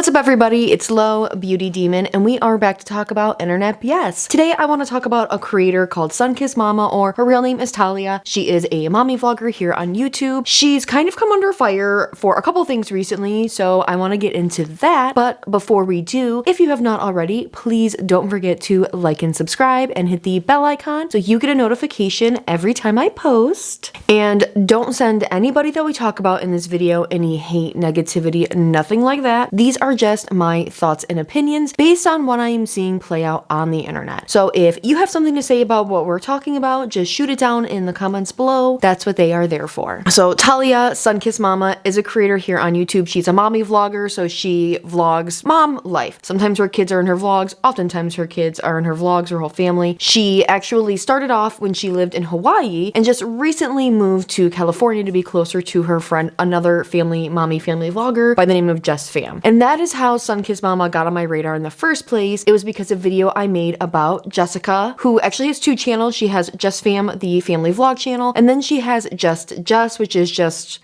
What's up everybody, it's Lo, Beauty Demon, and we are back to talk about internet BS. Today I want to talk about a creator called SunKissed Mama, or her real name is Talia. She is a mommy vlogger here on YouTube. She's kind of come under fire for a couple things recently, so I want to get into that. But before we do, if you have not already, please don't forget to like and subscribe and hit the bell icon so you get a notification every time I post. And don't send anybody that we talk about in this video any hate, negativity, nothing like that. These are just my thoughts and opinions based on what I am seeing play out on the internet. So if you have something to say about what we're talking about, just shoot it down in the comments below. That's what they are there for. So Talia, SunKissed Mama, is a creator here on YouTube. She's a mommy vlogger, so she vlogs mom life. Sometimes her kids are in her vlogs, oftentimes her kids are in her vlogs, her whole family. She actually started off when she lived in Hawaii and just recently moved to California to be closer to her friend, another mommy family vlogger by the name of JesssFam. And that is how SunKissed Mama got on my radar in the first place. It was because of a video I made about Jessica, who actually has two channels. She has JesssFam, the family vlog channel, and then she has Just Jess, which is just...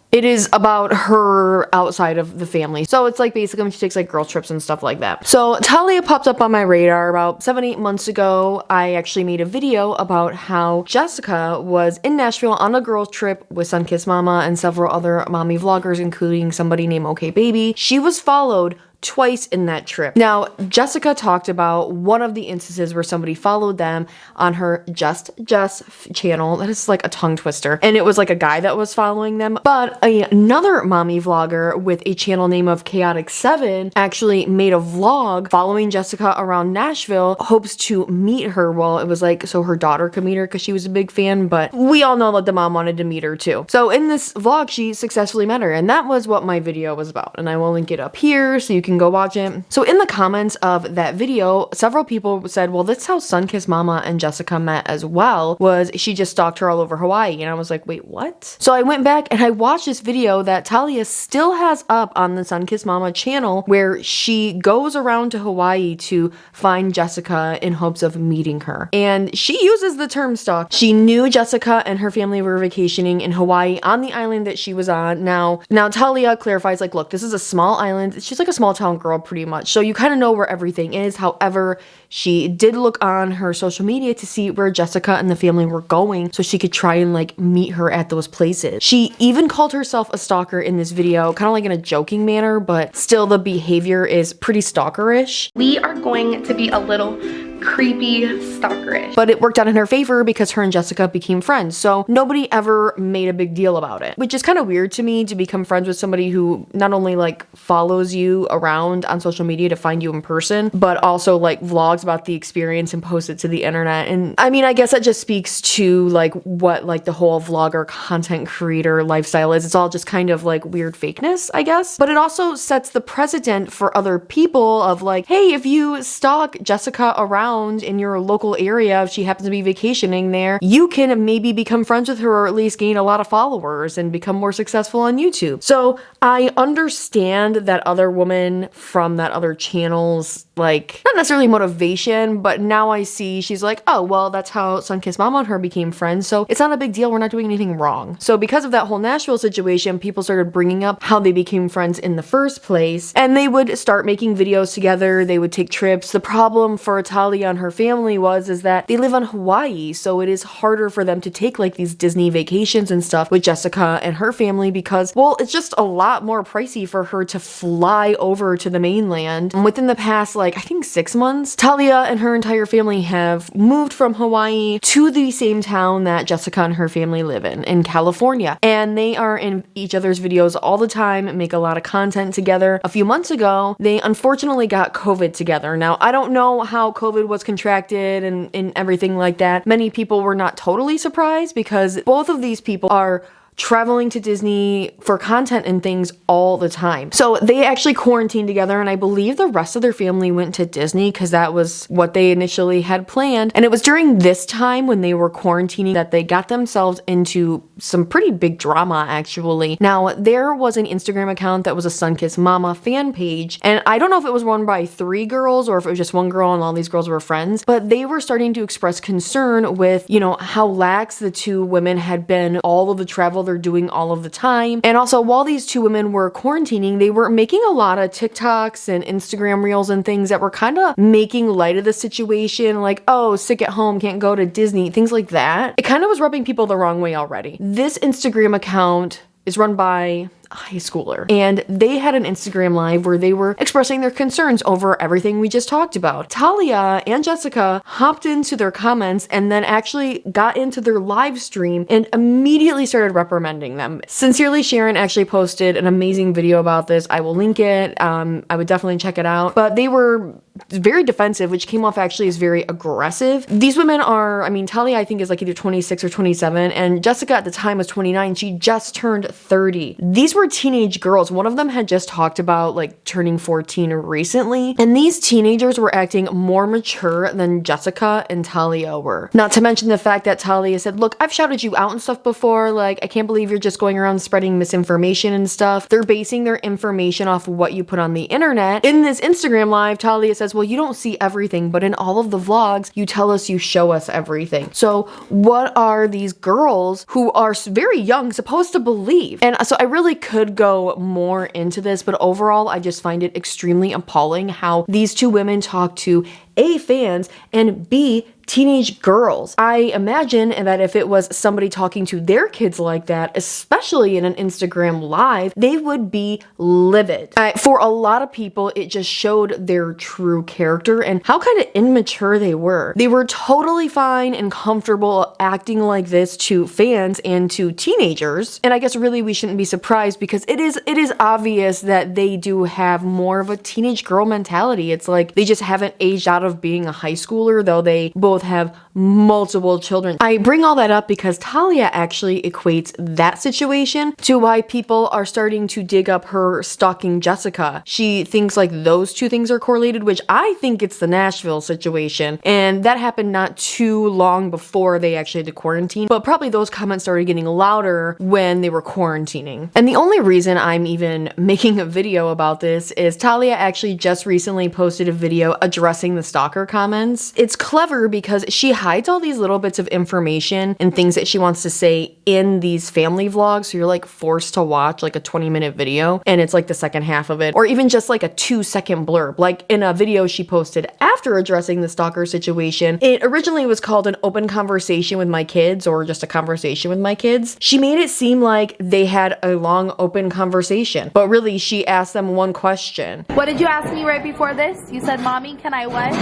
it is about her outside of the family. So it's like basically when she takes like girl trips and stuff like that. So Talia popped up on my radar about 7-8 months ago. I actually made a video about how Jessica was in Nashville on a girl trip with SunKissed Mama and several other mommy vloggers, including somebody named OK Baby. She was followed twice in that trip. Now, Jessica talked about one of the instances where somebody followed them on her Just Jess channel. That is like a tongue twister. And it was like a guy that was following them. But another mommy vlogger with a channel name of Chaotic7 actually made a vlog following Jessica around Nashville, hopes to meet her. Well, it was like so her daughter could meet her because she was a big fan, but we all know that the mom wanted to meet her too. So in this vlog, she successfully met her, and that was what my video was about. And I will link it up here so you can go watch it. So in the comments of that video, several people said, well, that's how SunKissed Mama and Jessica met as well, was she just stalked her all over Hawaii. And I was like, wait, what? So I went back and I watched this video that Talia still has up on the SunKissed Mama channel, where she goes around to Hawaii to find Jessica in hopes of meeting her. And she uses the term stalk. She knew Jessica and her family were vacationing in Hawaii on the island that she was on. Now Talia clarifies, like, look, this is a small island. She's like a small town girl pretty much, so you kind of know where everything is. However, she did look on her social media to see where Jessica and the family were going so she could try and like meet her at those places. She even called herself a stalker in this video, kind of like in a joking manner, but still the behavior is pretty stalkerish. We are going to be a little creepy stalkerish. But it worked out in her favor because her and Jessica became friends, so nobody ever made a big deal about it, which is kind of weird to me, to become friends with somebody who not only like follows you around on social media to find you in person, but also like vlogs about the experience and posts it to the internet. And I mean, I guess that just speaks to like what like the whole vlogger content creator lifestyle is. It's all just kind of like weird fakeness, I guess. But it also sets the precedent for other people of like, hey, if you stalk Jessica around in your local area, if she happens to be vacationing there, you can maybe become friends with her, or at least gain a lot of followers and become more successful on YouTube. So I understand that other woman from that other channel's like, not necessarily motivation, but now I see she's like, oh, well, that's how SunKissed Mama and her became friends, so it's not a big deal, we're not doing anything wrong. So because of that whole Nashville situation, people started bringing up how they became friends in the first place, and they would start making videos together, they would take trips. The problem for Talia and her family is that they live on Hawaii, so it is harder for them to take like these Disney vacations and stuff with Jessica and her family because, well, it's just a lot more pricey for her to fly over to the mainland. And within the past, like, I think 6 months, Talia and her entire family have moved from Hawaii to the same town that Jessica and her family live in California. And they are in each other's videos all the time, make a lot of content together. A few months ago, they unfortunately got COVID together. Now, I don't know how COVID was contracted and everything like that. Many people were not totally surprised because both of these people are traveling to Disney for content and things all the time. So they actually quarantined together, and I believe the rest of their family went to Disney because that was what they initially had planned. And it was during this time when they were quarantining that they got themselves into some pretty big drama, actually. Now, there was an Instagram account that was a SunKissed Mama fan page, and I don't know if it was run by 3 girls or if it was just one girl and all these girls were friends, but they were starting to express concern with, you know, how lax the 2 women had been all of the travel they're doing all of the time. And also, while these two women were quarantining, they were making a lot of TikToks and Instagram reels and things that were kind of making light of the situation, like, oh, sick at home, can't go to Disney, things like that. It kind of was rubbing people the wrong way already. This Instagram account is run by a high schooler, and they had an Instagram live where they were expressing their concerns over everything we just talked about. Talia and Jessica hopped into their comments and then actually got into their live stream and immediately started reprimanding them. Sincerely Sharon actually posted an amazing video about this. I will link it. I would definitely check it out. But they were very defensive, which came off actually as very aggressive. These women are, I mean, Talia I think is like either 26 or 27, and Jessica at the time was 29. She just turned 30. These were teenage girls. One of them had just talked about like turning 14 recently, and these teenagers were acting more mature than Jessica and Talia were. Not to mention the fact that Talia said, look, I've shouted you out and stuff before, like, I can't believe you're just going around spreading misinformation and stuff. They're basing their information off of what you put on the internet. In this Instagram live, Talia says, well, you don't see everything, but in all of the vlogs, you tell us, you show us everything. So what are these girls who are very young supposed to believe? And so I really could go more into this, but overall, I just find it extremely appalling how these two women talk to A, fans, and B, teenage girls. I imagine that if it was somebody talking to their kids like that, especially in an Instagram live, they would be livid. For a lot of people, it just showed their true character and how kind of immature they were. They were totally fine and comfortable acting like this to fans and to teenagers. And I guess really we shouldn't be surprised because it is obvious that they do have more of a teenage girl mentality. It's like they just haven't aged out of being a high schooler, though they both have multiple children. I bring all that up because Talia actually equates that situation to why people are starting to dig up her stalking Jessica. She thinks like those two things are correlated, which I think it's the Nashville situation. And that happened not too long before they actually had to quarantine, but probably those comments started getting louder when they were quarantining. And the only reason I'm even making a video about this is Talia actually just recently posted a video addressing the stalker comments. It's clever because she hides all these little bits of information and things that she wants to say in these family vlogs. So you're like forced to watch like a 20-minute video and it's like the second half of it, or even just like a 2-second blurb. Like in a video she posted after addressing the stalker situation, it originally was called an open conversation with my kids or just a conversation with my kids. She made it seem like they had a long open conversation, but really she asked them one question. What did you ask me right before this? You said, Mommy, can I what?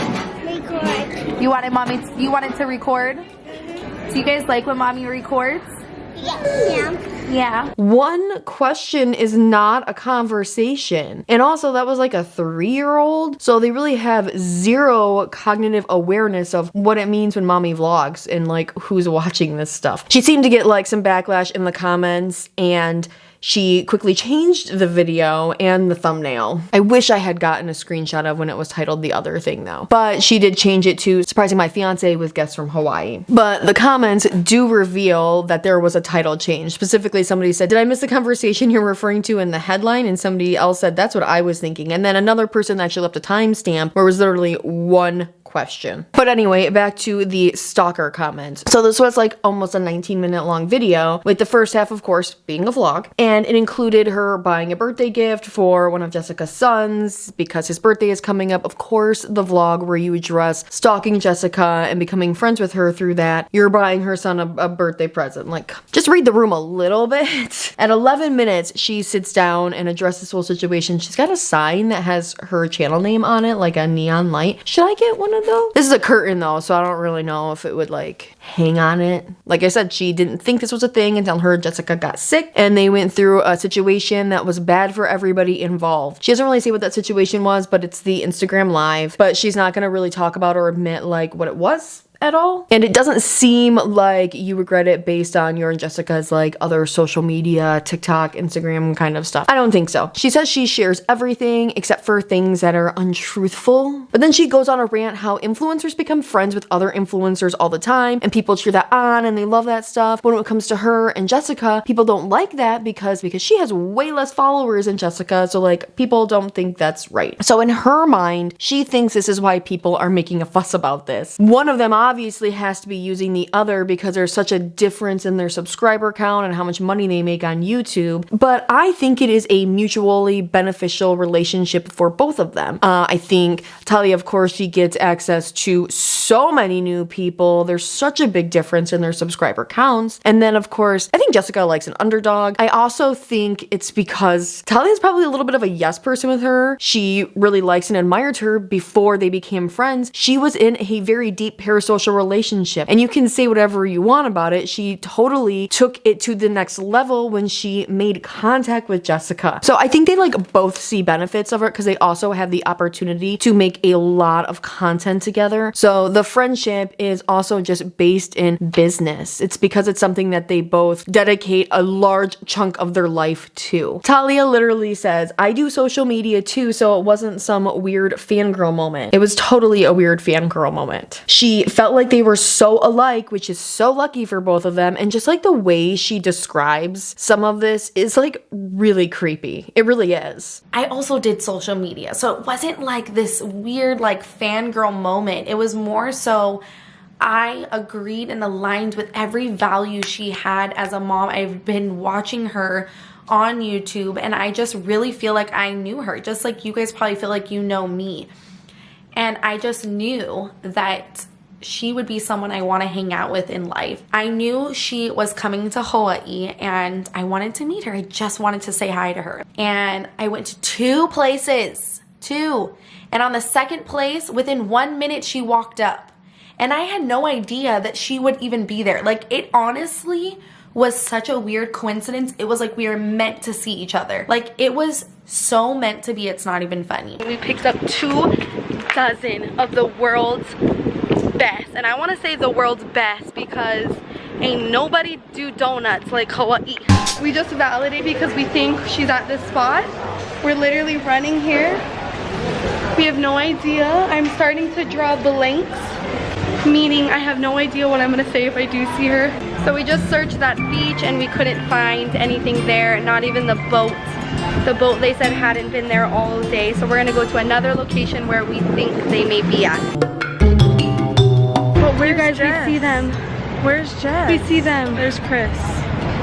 Record. You wanted to record? Do you guys like when Mommy records? Yeah. One question is not a conversation. And also that was like a 3-year-old. So they really have zero cognitive awareness of what it means when mommy vlogs and like who's watching this stuff. She seemed to get like some backlash in the comments and she quickly changed the video and the thumbnail. I wish I had gotten a screenshot of when it was titled the other thing though. But she did change it to surprising my fiance with guests from Hawaii. But the comments do reveal that there was a title change. Specifically, somebody said, did I miss the conversation you're referring to in the headline? And somebody else said, that's what I was thinking. And then another person actually left a timestamp where it was literally one question. But anyway, back to the stalker comments. So this was like almost a 19-minute long video, with the first half, of course, being a vlog. And it included her buying a birthday gift for one of Jessica's sons because his birthday is coming up. Of course, the vlog where you address stalking Jessica and becoming friends with her through that. You're buying her son a birthday present. Like, just read the room a little bit. At 11 minutes, she sits down and addresses this whole situation. She's got a sign that has her channel name on it, like a neon light. Should I get one of those? This is a curtain though, so I don't really know if it would like hang on it. Like I said, she didn't think this was a thing until her Jessica got sick and they went through a situation that was bad for everybody involved. She doesn't really say what that situation was, but it's the Instagram live, but she's not gonna really talk about or admit like what it was at all. And it doesn't seem like you regret it based on your and Jessica's like other social media, TikTok, Instagram kind of stuff. I don't think so. She says she shares everything except for things that are untruthful. But then she goes on a rant how influencers become friends with other influencers all the time and people cheer that on and they love that stuff. But when it comes to her and Jessica, people don't like that because she has way less followers than Jessica. So like people don't think that's right. So in her mind, she thinks this is why people are making a fuss about this. One of them obviously has to be using the other because there's such a difference in their subscriber count and how much money they make on YouTube. But I think it is a mutually beneficial relationship for both of them. I think Talia, of course, she gets access to so many new people. There's such a big difference in their subscriber counts. And then, of course, I think Jessica likes an underdog. I also think it's because Talia's probably a little bit of a yes person with her. She really likes and admired her before they became friends. She was in a very deep parasocial relationship, and you can say whatever you want about it. She totally took it to the next level when she made contact with Jessica. So I think they like both see benefits of it because they also have the opportunity to make a lot of content together. So the friendship is also just based in business. It's because it's something that they both dedicate a large chunk of their life to. Talia literally says, I do social media too, so it wasn't some weird fangirl moment. It was totally a weird fangirl moment. She felt like they were so alike, which is so lucky for both of them, and just like the way she describes some of this is like really creepy. It really is. I also did social media, so it wasn't like this weird like fangirl moment. It was more so I agreed and aligned with every value she had as a mom. I've been watching her on YouTube, and I just really feel like I knew her, just like you guys probably feel like you know me. And I just knew that she would be someone I want to hang out with in life. I knew she was coming to Hawaii and I wanted to meet her. I just wanted to say hi to her. And I went to 2 places, 2. And on the second place, within 1 minute, she walked up. And I had no idea that she would even be there. Like, it honestly was such a weird coincidence. It was like we were meant to see each other. Like, it was so meant to be, it's not even funny. We picked up 2 dozen of the world's best. And I want to say the world's best because ain't nobody do donuts like Hawaii. We just validated because we think she's at this spot. We're literally running here. We have no idea. I'm starting to draw blanks, meaning I have no idea what I'm gonna say if I do see her. So we just searched that beach and we couldn't find anything there, not even the boat. The boat, they said, hadn't been there all day. So we're gonna go to another location where we think they may be at. But where, guys, Jess? We see them. Where's Jess? We see them. There's Chris.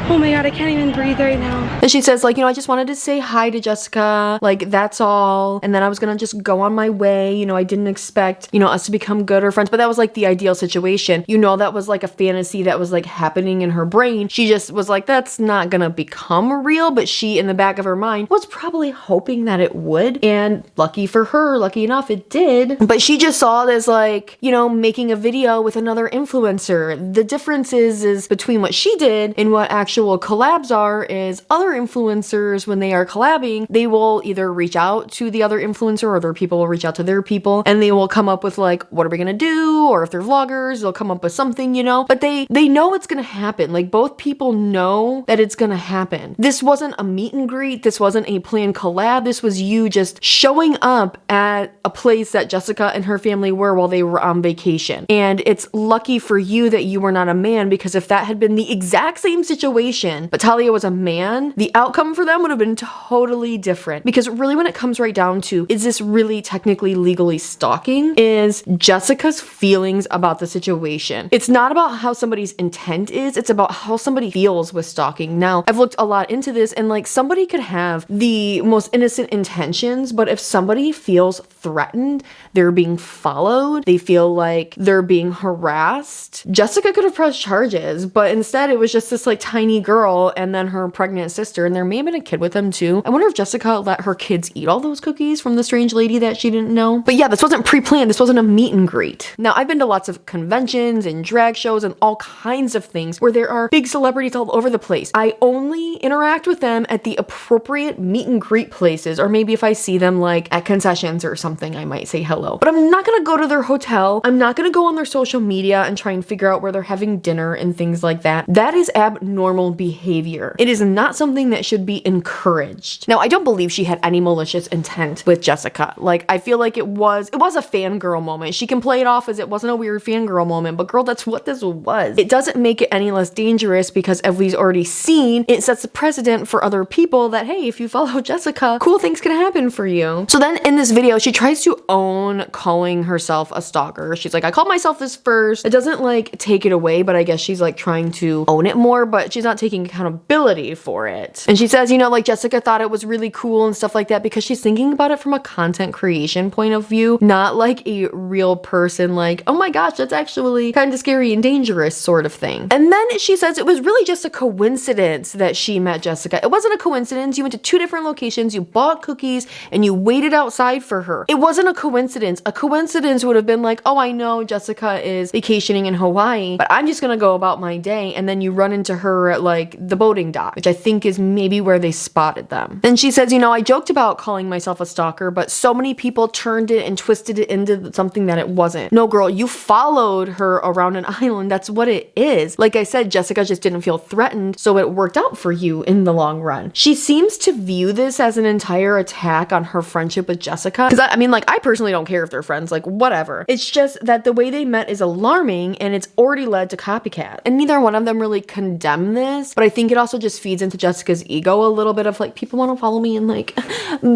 Oh my god, I can't even breathe right now. And she says, like, you know, I just wanted to say hi to Jessica, like, that's all. And then I was gonna just go on my way. You know, I didn't expect, you know, us to become good or friends, but that was like the ideal situation. You know, that was like a fantasy that was like happening in her brain. She just was like, that's not gonna become real, but she, in the back of her mind, was probably hoping that it would. And lucky for her, lucky enough, it did. But she just saw it as like, you know, making a video with another influencer. The difference is between what she did and what actual collabs are is other influencers, when they are collabing, they will either reach out to the other influencer or their people will reach out to their people, and they will come up with like, what are we gonna do? Or if they're vloggers, they'll come up with something, you know, but they know what's gonna happen. Like, both people know that it's gonna happen. This wasn't a meet and greet. This wasn't a planned collab. This was you just showing up at a place that Jessica and her family were while they were on vacation. And it's lucky for you that you were not a man, because if that had been the exact same situation, but Talia was a man, the outcome for them would have been totally different. Because really, when it comes right down to, is this really technically legally stalking, is Jessica's feelings about the situation. It's not about how somebody's intent is, it's about how somebody feels with stalking. Now, I've looked a lot into this, and like, somebody could have the most innocent intentions, but if somebody feels threatened, they're being followed, they feel like they're being harassed, Jessica could have pressed charges, but instead it was just this like tiny girl and then her pregnant sister, and there may have been a kid with them too. I wonder if Jessica let her kids eat all those cookies from the strange lady that she didn't know. But yeah, this wasn't pre-planned. This wasn't a meet and greet. Now, I've been to lots of conventions and drag shows and all kinds of things where there are big celebrities all over the place. I only interact with them at the appropriate meet and greet places, or maybe if I see them like at concessions or something, I might say hello. But I'm not gonna go to their hotel. I'm not gonna go on their social media and try and figure out where they're having dinner and things like that. That is abnormal abnormal behavior. It is not something that should be encouraged. Now, I don't believe she had any malicious intent with Jessica. Like, I feel like it was a fangirl moment. She can play it off as it wasn't a weird fangirl moment, but girl, that's what this was. It doesn't make it any less dangerous because as we've already seen, it sets a precedent for other people that, hey, if you follow Jessica, cool things can happen for you. So then in this video, she tries to own calling herself a stalker. She's like, I called myself this first. It doesn't like take it away, but I guess she's like trying to own it more, but she's not taking accountability for it. And she says, you know, like Jessica thought it was really cool and stuff like that because she's thinking about it from a content creation point of view, not like a real person, like, oh my gosh, that's actually kind of scary and dangerous sort of thing. And then she says it was really just a coincidence that she met Jessica. It wasn't a coincidence. You went to 2 different locations, you bought cookies, and you waited outside for her. It wasn't a coincidence. A coincidence would have been like, oh, I know Jessica is vacationing in Hawaii, but I'm just gonna go about my day, and then you run into her at like the boating dock, which I think is maybe where they spotted them. Then she says, you know, I joked about calling myself a stalker, but so many people turned it and twisted it into something that it wasn't. No, girl, you followed her around an island. That's what it is. Like I said, Jessica just didn't feel threatened, so it worked out for you in the long run. She seems to view this as an entire attack on her friendship with Jessica. Because I mean, like, I personally don't care if they're friends, like, whatever. It's just that the way they met is alarming and it's already led to copycat. And neither one of them really condemn this, but I think it also just feeds into Jessica's ego a little bit of like, people want to follow me and like,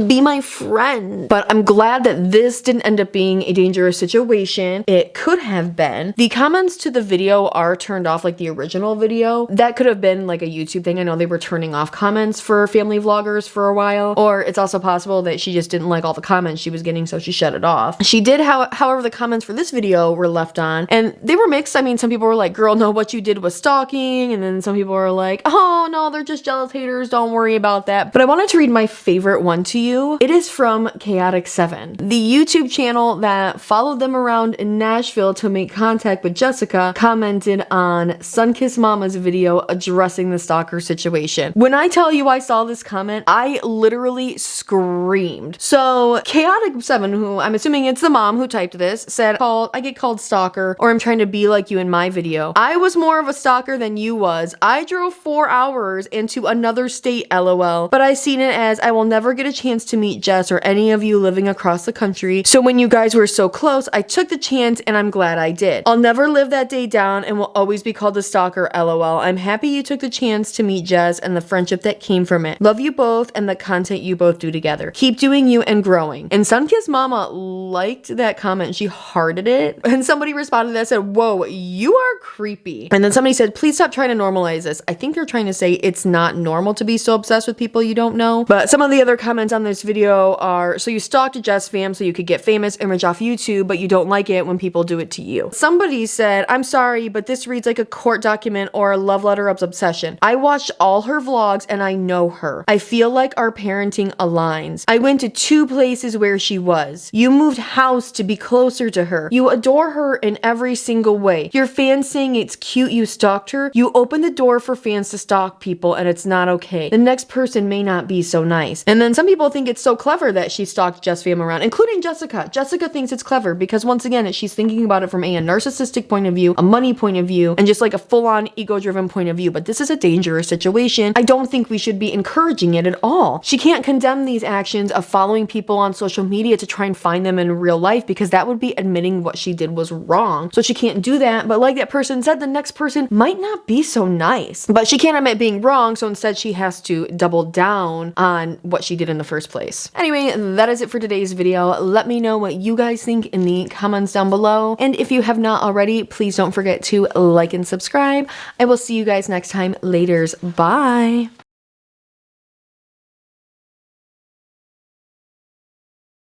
be my friend. But I'm glad that this didn't end up being a dangerous situation. It could have been. The comments to the video are turned off, like the original video. That could have been like a YouTube thing. I know they were turning off comments for family vloggers for a while, or it's also possible that she just didn't like all the comments she was getting, so she shut it off. She did, however, the comments for this video were left on, and they were mixed. I mean, some people were like, girl, no, what you did was stalking, and then some people were like, oh no, they're just jealous haters, don't worry about that. But I wanted to read my favorite one to you. It is from Chaotic7, the YouTube channel that followed them around in Nashville to make contact with Jessica, commented on SunKissed Mama's video addressing the stalker situation. When I tell you I saw this comment, I literally screamed. So Chaotic7, who I'm assuming it's the mom who typed this, said, I get called stalker, or I'm trying to be like you in my video. I was more of a stalker than you was. I drove 4 hours into another state, LOL. But I seen it as I will never get a chance to meet Jess or any of you living across the country. So when you guys were so close, I took the chance and I'm glad I did. I'll never live that day down and will always be called a stalker, LOL. I'm happy you took the chance to meet Jess and the friendship that came from it. Love you both and the content you both do together. Keep doing you and growing. And SunKissed Mama liked that comment. She hearted it. And somebody responded that said, whoa, you are creepy. And then somebody said, please stop trying to normalize this. I think they're trying to say it's not normal to be so obsessed with people you don't know. But some of the other comments on this video are, so you stalked JesssFam so you could get famous image off YouTube, but you don't like it when people do it to you. Somebody said, I'm sorry, but this reads like a court document or a love letter of obsession. I watched all her vlogs and I know her. I feel like our parenting aligns. I went to 2 places where she was. You moved house to be closer to her. You adore her in every single way. Your fans saying it's cute you stalked her. You opened the door for fans to stalk people and it's not okay. The next person may not be so nice. And then some people think it's so clever that she stalked JesssFam around, including Jessica. Jessica thinks it's clever because once again, she's thinking about it from a narcissistic point of view, a money point of view, and just like a full-on ego-driven point of view. But this is a dangerous situation. I don't think we should be encouraging it at all. She can't condemn these actions of following people on social media to try and find them in real life because that would be admitting what she did was wrong. So she can't do that. But like that person said, the next person might not be so nice. But she can't admit being wrong, so instead she has to double down on what she did in the first place. Anyway, that is it for today's video. Let me know what you guys think in the comments down below. And if you have not already, please don't forget to like and subscribe. I will see you guys next time. Laters. Bye.